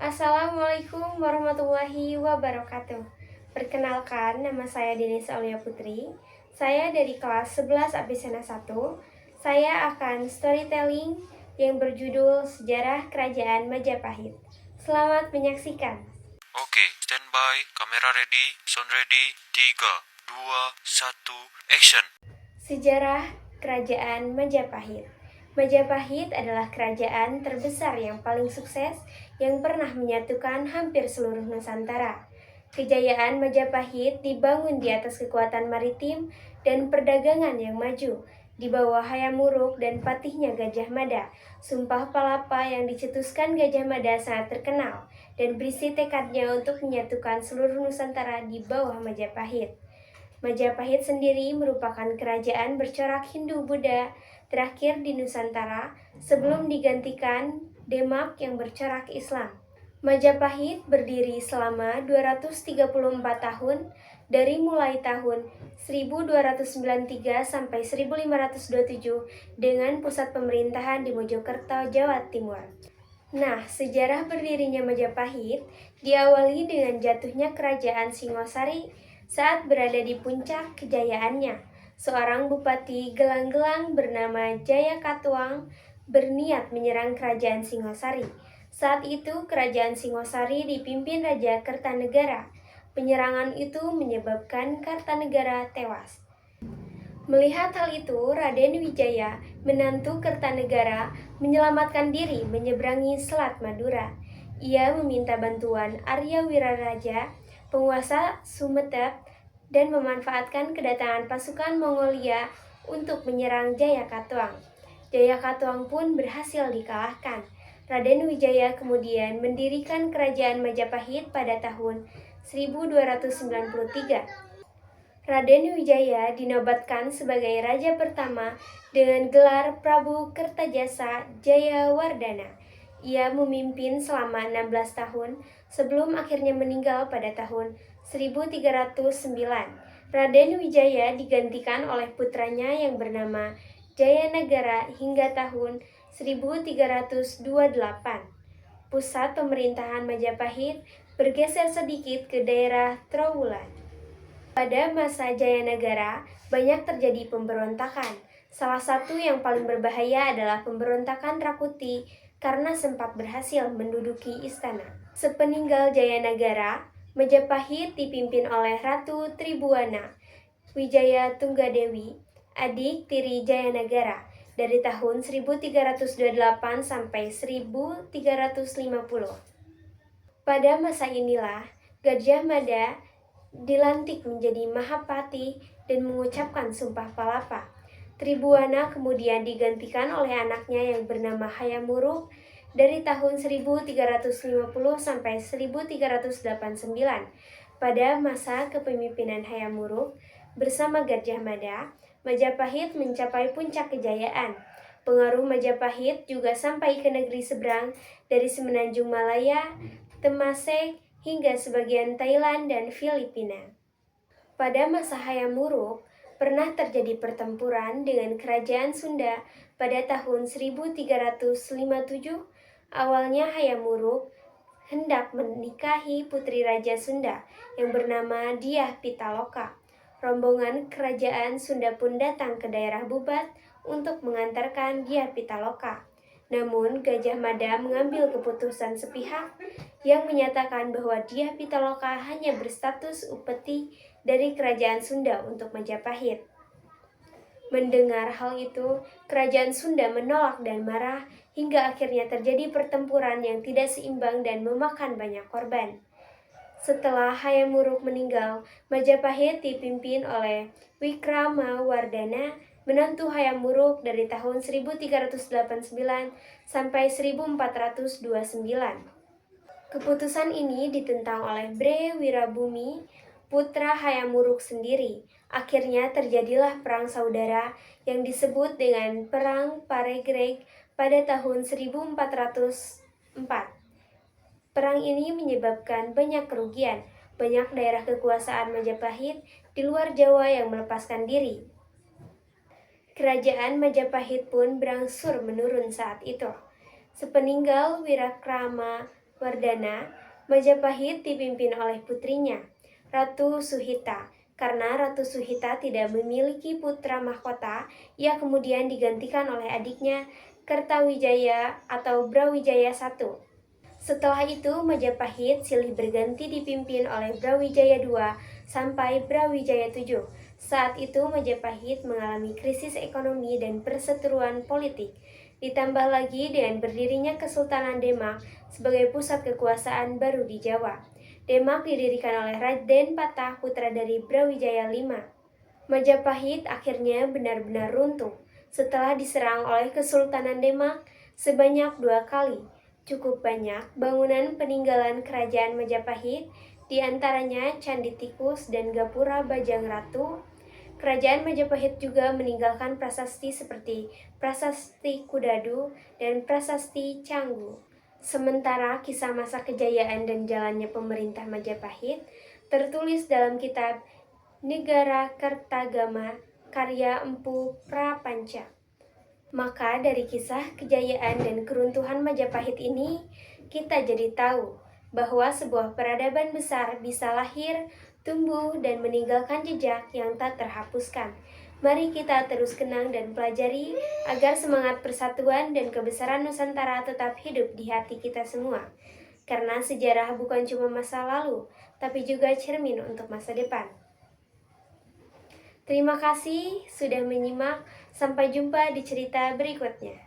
Assalamualaikum warahmatullahi wabarakatuh. Perkenalkan, nama saya Denis Aulia Putri. Saya dari kelas 11 Abisena 1. Saya akan storytelling yang berjudul Sejarah Kerajaan Majapahit. Selamat menyaksikan. Oke, standby, kamera ready, sound ready, 3, 2, 1, action. Sejarah Kerajaan Majapahit. Majapahit adalah kerajaan terbesar yang paling sukses yang pernah menyatukan hampir seluruh Nusantara. Kejayaan Majapahit dibangun di atas kekuatan maritim dan perdagangan yang maju. Di bawah Hayam Wuruk dan patihnya Gajah Mada, Sumpah Palapa yang dicetuskan Gajah Mada sangat terkenal dan berisi tekadnya untuk menyatukan seluruh Nusantara di bawah Majapahit. Majapahit sendiri merupakan kerajaan bercorak Hindu-Buddha terakhir di Nusantara sebelum digantikan Demak yang bercorak Islam. Majapahit berdiri selama 234 tahun dari mulai tahun 1293 sampai 1527 dengan pusat pemerintahan di Mojokerto, Jawa Timur. Nah, sejarah berdirinya Majapahit diawali dengan jatuhnya kerajaan Singosari saat berada di puncak kejayaannya. Seorang bupati gelang-gelang bernama Jaya Katuang berniat menyerang kerajaan Singosari. Saat itu kerajaan Singosari dipimpin Raja Kertanegara. Penyerangan itu menyebabkan Kartanegara tewas. Melihat hal itu, Raden Wijaya, menantu Kertanegara, menyelamatkan diri menyeberangi Selat Madura. Ia meminta bantuan Arya Wiraraja, penguasa Sumetep, dan memanfaatkan kedatangan pasukan Mongolia untuk menyerang Jaya Katuang. Jaya Katuang pun berhasil dikalahkan. Raden Wijaya kemudian mendirikan kerajaan Majapahit pada tahun 1293. Raden Wijaya dinobatkan sebagai raja pertama dengan gelar Prabu Kertajasa Jayawardana. Ia memimpin selama 16 tahun sebelum akhirnya meninggal pada tahun 1309. Raden Wijaya digantikan oleh putranya yang bernama Jayanagara hingga tahun 1328. Pusat pemerintahan Majapahit bergeser sedikit ke daerah Trowulan. Pada masa Jayanagara, banyak terjadi pemberontakan. Salah satu yang paling berbahaya adalah pemberontakan Rakuti karena sempat berhasil menduduki istana. Sepeninggal Jayanagara, Majapahit dipimpin oleh Ratu Tribuana Wijaya Tunggadewi, adik tiri Jayanagara, dari tahun 1328 sampai 1350. Pada masa inilah, Gajah Mada dilantik menjadi Mahapati dan mengucapkan Sumpah Palapa. Tribuana kemudian digantikan oleh anaknya yang bernama Hayam Wuruk dari tahun 1350 sampai 1389. Pada masa kepemimpinan Hayam Wuruk bersama Gajah Mada, Majapahit mencapai puncak kejayaan. Pengaruh Majapahit juga sampai ke negeri seberang dari semenanjung Malaya, Temasek, hingga sebagian Thailand dan Filipina. Pada masa Hayam Wuruk, pernah terjadi pertempuran dengan kerajaan Sunda pada tahun 1357. Awalnya Hayam Wuruk hendak menikahi putri Raja Sunda yang bernama Dyah Pitaloka. Rombongan kerajaan Sunda pun datang ke daerah Bubat untuk mengantarkan Dyah Pitaloka. Namun, Gajah Mada mengambil keputusan sepihak yang menyatakan bahwa Dyah Pitaloka hanya berstatus upeti dari kerajaan Sunda untuk Majapahit. Mendengar hal itu, kerajaan Sunda menolak dan marah hingga akhirnya terjadi pertempuran yang tidak seimbang dan memakan banyak korban. Setelah Hayam Wuruk meninggal, Majapahit dipimpin oleh Wikramawardhana, menantu Hayam Wuruk dari tahun 1389 sampai 1429. Keputusan ini ditentang oleh Bre Wirabumi, putra Hayam Wuruk sendiri. Akhirnya terjadilah perang saudara yang disebut dengan Perang Paregreg pada tahun 1404. Perang ini menyebabkan banyak kerugian. Banyak daerah kekuasaan Majapahit di luar Jawa yang melepaskan diri. Kerajaan Majapahit pun berangsur menurun saat itu. Sepeninggal Wirakrama Wardana, Majapahit dipimpin oleh putrinya, Ratu Suhita. Karena Ratu Suhita tidak memiliki putra mahkota, ia kemudian digantikan oleh adiknya Kertawijaya atau Brawijaya I. Setelah itu, Majapahit silih berganti dipimpin oleh Brawijaya II sampai Brawijaya VII. Saat itu Majapahit mengalami krisis ekonomi dan perseteruan politik, ditambah lagi dengan berdirinya Kesultanan Demak sebagai pusat kekuasaan baru di Jawa. Demak didirikan oleh Raden Patah, putra dari Brawijaya V. Majapahit akhirnya benar-benar runtuh setelah diserang oleh Kesultanan Demak sebanyak 2 kali. Cukup banyak bangunan peninggalan kerajaan Majapahit, di antaranya Candi Tikus dan Gapura Bajang Ratu. Kerajaan Majapahit juga meninggalkan prasasti seperti Prasasti Kudadu dan Prasasti Canggu. Sementara kisah masa kejayaan dan jalannya pemerintah Majapahit tertulis dalam kitab Negara Kertagama karya Empu Prapanca. Maka dari kisah kejayaan dan keruntuhan Majapahit ini, kita jadi tahu bahwa sebuah peradaban besar bisa lahir, tumbuh, dan meninggalkan jejak yang tak terhapuskan. Mari kita terus kenang dan pelajari agar semangat persatuan dan kebesaran Nusantara tetap hidup di hati kita semua. Karena sejarah bukan cuma masa lalu, tapi juga cermin untuk masa depan. Terima kasih sudah menyimak. Sampai jumpa di cerita berikutnya.